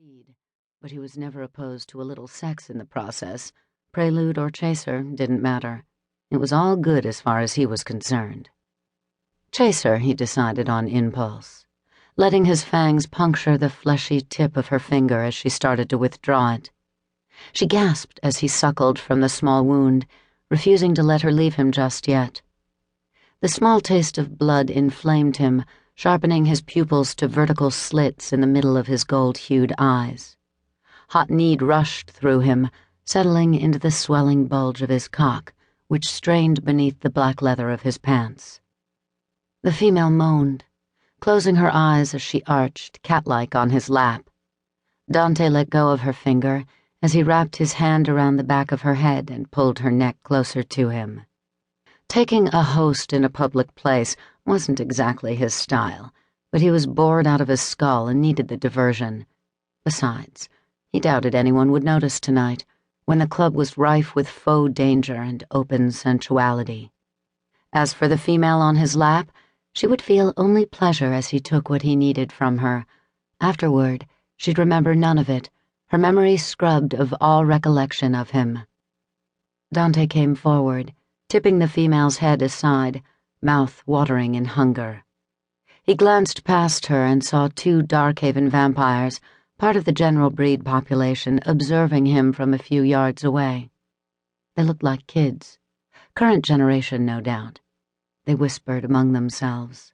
speed, but he was never opposed to a little sex in the process. Prelude or chaser didn't matter. It was all good as far as he was concerned. Chaser, he decided on impulse, letting his fangs puncture the fleshy tip of her finger as she started to withdraw it. She gasped as he suckled from the small wound, refusing to let her leave him just yet. The small taste of blood inflamed him, sharpening his pupils to vertical slits in the middle of his gold-hued eyes. Hot need rushed through him, settling into the swelling bulge of his cock, which strained beneath the black leather of his pants. The female moaned, closing her eyes as she arched, cat-like, on his lap. Dante let go of her finger as he wrapped his hand around the back of her head and pulled her neck closer to him. Taking a host in a public place wasn't exactly his style, but he was bored out of his skull and needed the diversion. Besides, he doubted anyone would notice tonight, when the club was rife with faux danger and open sensuality. As for the female on his lap, she would feel only pleasure as he took what he needed from her. Afterward, she'd remember none of it, her memory scrubbed of all recollection of him. Dante came forward, tipping the female's head aside, mouth watering in hunger. He glanced past her and saw two Darkhaven vampires, part of the general breed population, observing him from a few yards away. They looked like kids. Current generation, no doubt. They whispered among themselves,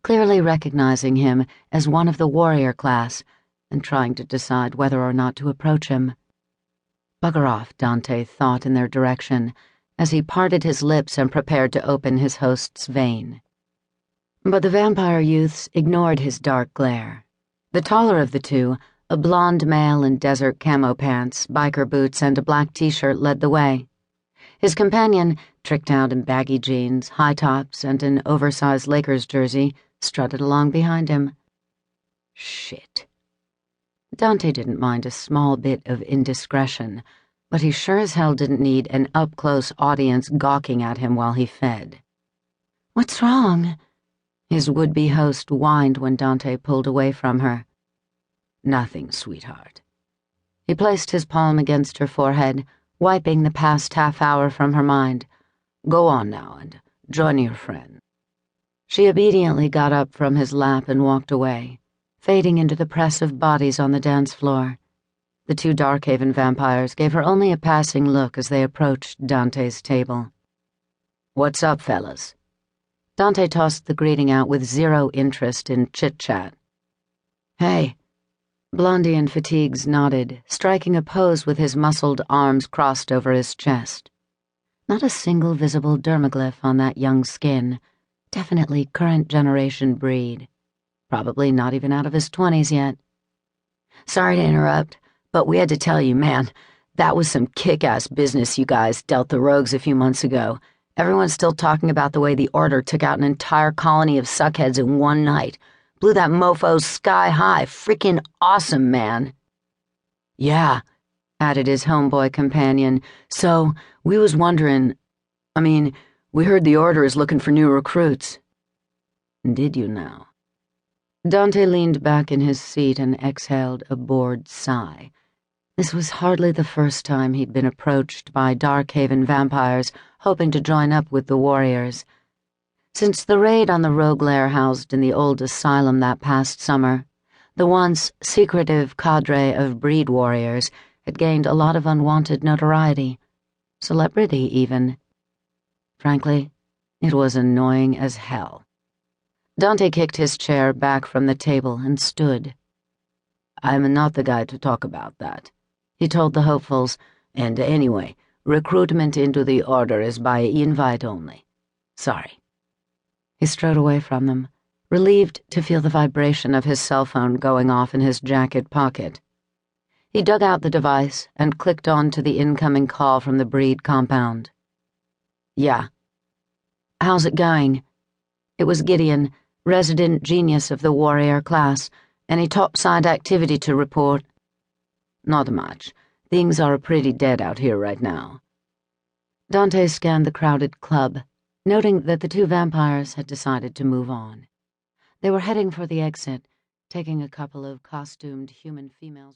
clearly recognizing him as one of the warrior class and trying to decide whether or not to approach him. Bugger off, Dante thought in their direction, as he parted his lips and prepared to open his host's vein. But the vampire youths ignored his dark glare. The taller of the two, a blonde male in desert camo pants, biker boots, and a black t-shirt, led the way. His companion, tricked out in baggy jeans, high tops, and an oversized Lakers jersey, strutted along behind him. Shit. Dante didn't mind a small bit of indiscretion, but he sure as hell didn't need an up-close audience gawking at him while he fed. "What's wrong?" his would-be host whined when Dante pulled away from her. "Nothing, sweetheart." He placed his palm against her forehead, wiping the past half-hour from her mind. "Go on now and join your friend." She obediently got up from his lap and walked away, fading into the press of bodies on the dance floor. The two Darkhaven vampires gave her only a passing look as they approached Dante's table. "What's up, fellas?" Dante tossed the greeting out with zero interest in chit-chat. "Hey." Blondie in fatigues nodded, striking a pose with his muscled arms crossed over his chest. Not a single visible dermaglyph on that young skin. Definitely current generation breed. Probably not even out of his 20s yet. "Sorry to interrupt, but we had to tell you, man, that was some kick-ass business you guys dealt the rogues a few months ago. Everyone's still talking about the way the Order took out an entire colony of suckheads in one night. Blew that mofo sky high. Freaking awesome, man." "Yeah," added his homeboy companion. "So, we was wondering, we heard the Order is looking for new recruits." "Did you now?" Dante leaned back in his seat and exhaled a bored sigh. This was hardly the first time he'd been approached by Darkhaven vampires hoping to join up with the warriors. Since the raid on the rogue lair housed in the old asylum that past summer, the once secretive cadre of breed warriors had gained a lot of unwanted notoriety. Celebrity, even. Frankly, it was annoying as hell. Dante kicked his chair back from the table and stood. "I'm not the guy to talk about that," he told the hopefuls, "and anyway, recruitment into the Order is by invite only. Sorry." He strode away from them, relieved to feel the vibration of his cell phone going off in his jacket pocket. He dug out the device and clicked on to the incoming call from the breed compound. "Yeah." "How's it going?" It was Gideon, resident genius of the warrior class. "Any topside activity to report?" "Not much. Things are pretty dead out here right now." Dante scanned the crowded club, noting that the two vampires had decided to move on. They were heading for the exit, taking a couple of costumed human females